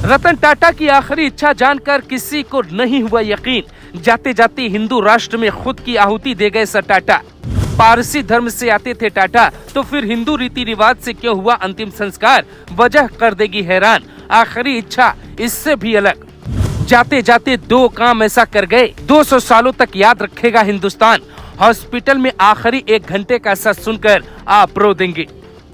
रतन टाटा की आखिरी इच्छा जानकर किसी को नहीं हुआ यकीन। जाते जाते हिंदू राष्ट्र में खुद की आहुति दे गए सर टाटा। पारसी धर्म से आते थे टाटा, तो फिर हिंदू रीति रिवाज से क्यों हुआ अंतिम संस्कार? वजह कर देगी हैरान। आखिरी इच्छा इससे भी अलग। जाते जाते दो काम ऐसा कर गए, 200 सालों तक याद रखेगा हिंदुस्तान। हॉस्पिटल में आखिरी 1 घंटे का सच सुनकर आप रो देंगे।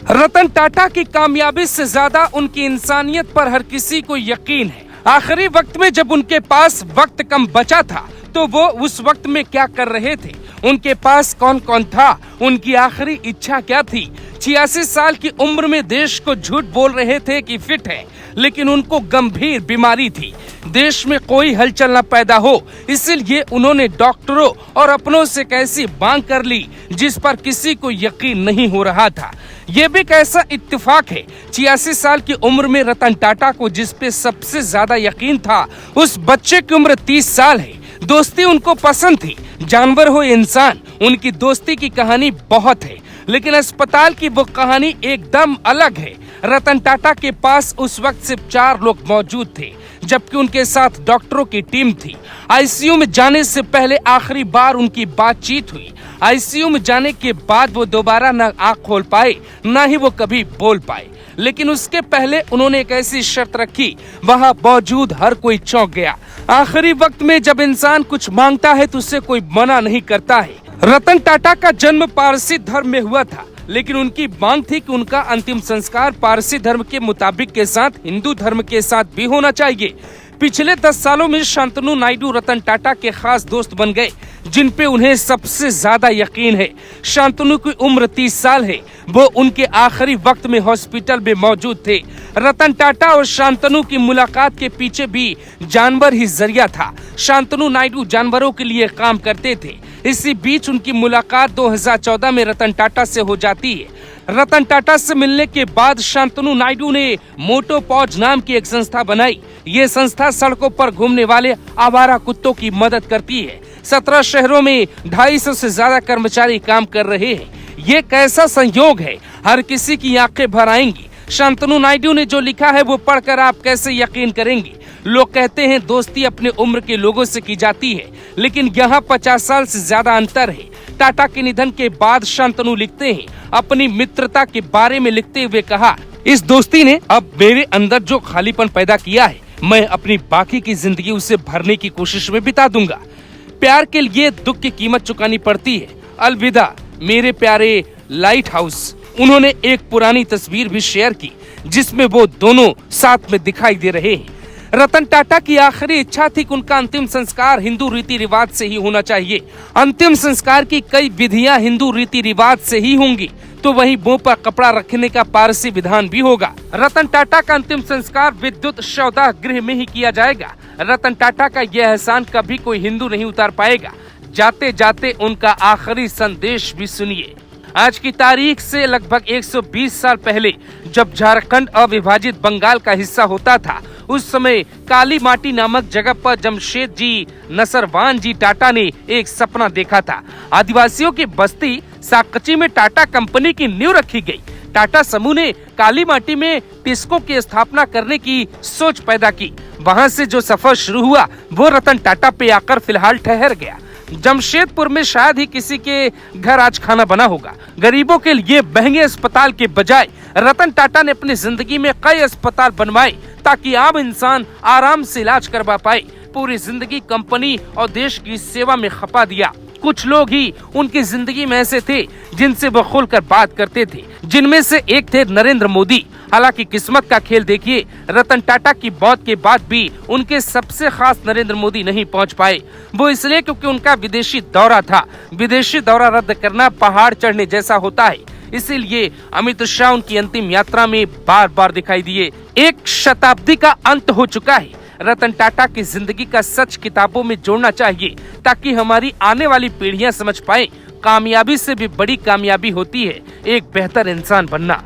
रतन टाटा की कामयाबी से ज्यादा उनकी इंसानियत पर हर किसी को यकीन है। आखिरी वक्त में जब उनके पास वक्त कम बचा था, तो वो उस वक्त में क्या कर रहे थे? उनके पास कौन कौन था? उनकी आखिरी इच्छा क्या थी? 86 साल की उम्र में देश को झूठ बोल रहे थे कि फिट है, लेकिन उनको गंभीर बीमारी थी। देश में कोई हलचल न पैदा हो, इसलिए उन्होंने डॉक्टरों और अपनों से कैसी मांग कर ली जिस पर किसी को यकीन नहीं हो रहा था। ये भी कैसा इत्तेफाक है, 86 साल की उम्र में रतन टाटा को जिस पे सबसे ज्यादा यकीन था, उस बच्चे की उम्र 30 साल है। दोस्ती उनको पसंद थी, जानवर हो इंसान, उनकी दोस्ती की कहानी बहुत है, लेकिन अस्पताल की वो कहानी एकदम अलग है। रतन टाटा के पास उस वक्त सिर्फ 4 लोग मौजूद थे, जबकि उनके साथ डॉक्टरों की टीम थी। आईसीयू में जाने से पहले आखिरी बार उनकी बातचीत हुई। आईसीयू में जाने के बाद वो दोबारा न आँख खोल पाए, न ही वो कभी बोल पाए। लेकिन उसके पहले उन्होंने एक ऐसी शर्त रखी, वहाँ मौजूद हर कोई चौंक गया। आखिरी वक्त में जब इंसान कुछ मांगता है तो उसे कोई मना नहीं करता है। रतन टाटा का जन्म पारसी धर्म में हुआ था, लेकिन उनकी मांग थी कि उनका अंतिम संस्कार पारसी धर्म के मुताबिक के साथ हिंदू धर्म के साथ भी होना चाहिए। पिछले 10 सालों में शांतनु नायडू रतन टाटा के खास दोस्त बन गए, जिन पे उन्हें सबसे ज्यादा यकीन है। शांतनु की उम्र 30 साल है। वो उनके आखिरी वक्त में हॉस्पिटल में मौजूद थे। रतन टाटा और शांतनु की मुलाकात के पीछे भी जानवर ही जरिया था। शांतनु नायडू जानवरों के लिए काम करते थे। इसी बीच उनकी मुलाकात 2014 में रतन टाटा से हो जाती है। रतन टाटा से मिलने के बाद शांतनु नायडू ने मोटो पॉज नाम की एक संस्था बनाई। ये संस्था सड़कों पर घूमने वाले आवारा कुत्तों की मदद करती है। 17 शहरों में 250 से ज्यादा कर्मचारी काम कर रहे हैं। ये कैसा संयोग है, हर किसी की आंखें भर आएंगी। शांतनु नायडू ने जो लिखा है वो पढ़कर आप कैसे यकीन करेंगे। लोग कहते हैं दोस्ती अपने उम्र के लोगों से की जाती है, लेकिन यहाँ 50 साल से ज्यादा अंतर है। टाटा के निधन के बाद शांतनु लिखते हैं, अपनी मित्रता के बारे में लिखते हुए कहा, इस दोस्ती ने अब मेरे अंदर जो खालीपन पैदा किया है, मैं अपनी बाकी की जिंदगी उसे भरने की कोशिश में बिता दूंगा। प्यार के लिए दुख की कीमत चुकानी पड़ती है। अलविदा मेरे प्यारे लाइट हाउस। उन्होंने एक पुरानी तस्वीर भी शेयर की, जिसमें वो दोनों साथ में दिखाई दे रहे हैं। रतन टाटा की आखिरी इच्छा थी कि उनका अंतिम संस्कार हिंदू रीति रिवाज से ही होना चाहिए। अंतिम संस्कार की कई विधियां हिंदू रीति रिवाज से ही होंगी, तो वहीं मुंह पर कपड़ा रखने का पारसी विधान भी होगा। रतन टाटा का अंतिम संस्कार विद्युत शवदाह गृह में ही किया जाएगा। रतन टाटा का यह एहसान कभी कोई हिंदू नहीं उतार पाएगा। जाते जाते उनका आखिरी संदेश भी सुनिए। आज की तारीख से लगभग 120 साल पहले, जब झारखंड अविभाजित बंगाल का हिस्सा होता था, उस समय काली माटी नामक जगह पर जमशेदजी नसरवान जी टाटा ने एक सपना देखा था। आदिवासियों की बस्ती साकची में टाटा कंपनी की नींव रखी गई। टाटा समूह ने काली माटी में टिस्को की स्थापना करने की सोच पैदा की। वहां से जो सफर शुरू हुआ वो रतन टाटा पे आकर फिलहाल ठहर गया। जमशेदपुर में शायद ही किसी के घर आज खाना बना होगा। गरीबों के लिए महंगे अस्पताल के बजाय रतन टाटा ने अपनी जिंदगी में कई अस्पताल बनवाए, ताकि आम इंसान आराम से इलाज करवा पाए। पूरी जिंदगी कंपनी और देश की सेवा में खपा दिया। कुछ लोग ही उनकी जिंदगी में ऐसे थे जिनसे वो खुलकर बात करते थे, जिनमें से एक थे नरेंद्र मोदी। हालांकि किस्मत का खेल देखिए, रतन टाटा की मौत के बाद भी उनके सबसे खास नरेंद्र मोदी नहीं पहुंच पाए। वो इसलिए क्योंकि उनका विदेशी दौरा था। विदेशी दौरा रद्द करना पहाड़ चढ़ने जैसा होता है, इसीलिए अमित शाह उनकी अंतिम यात्रा में बार बार दिखाई दिए। 1 शताब्दी का अंत हो चुका है। रतन टाटा की जिंदगी का सच किताबों में जोड़ना चाहिए, ताकि हमारी आने वाली पीढ़ियां समझ पाए, कामयाबी से भी बड़ी कामयाबी होती है एक बेहतर इंसान बनना।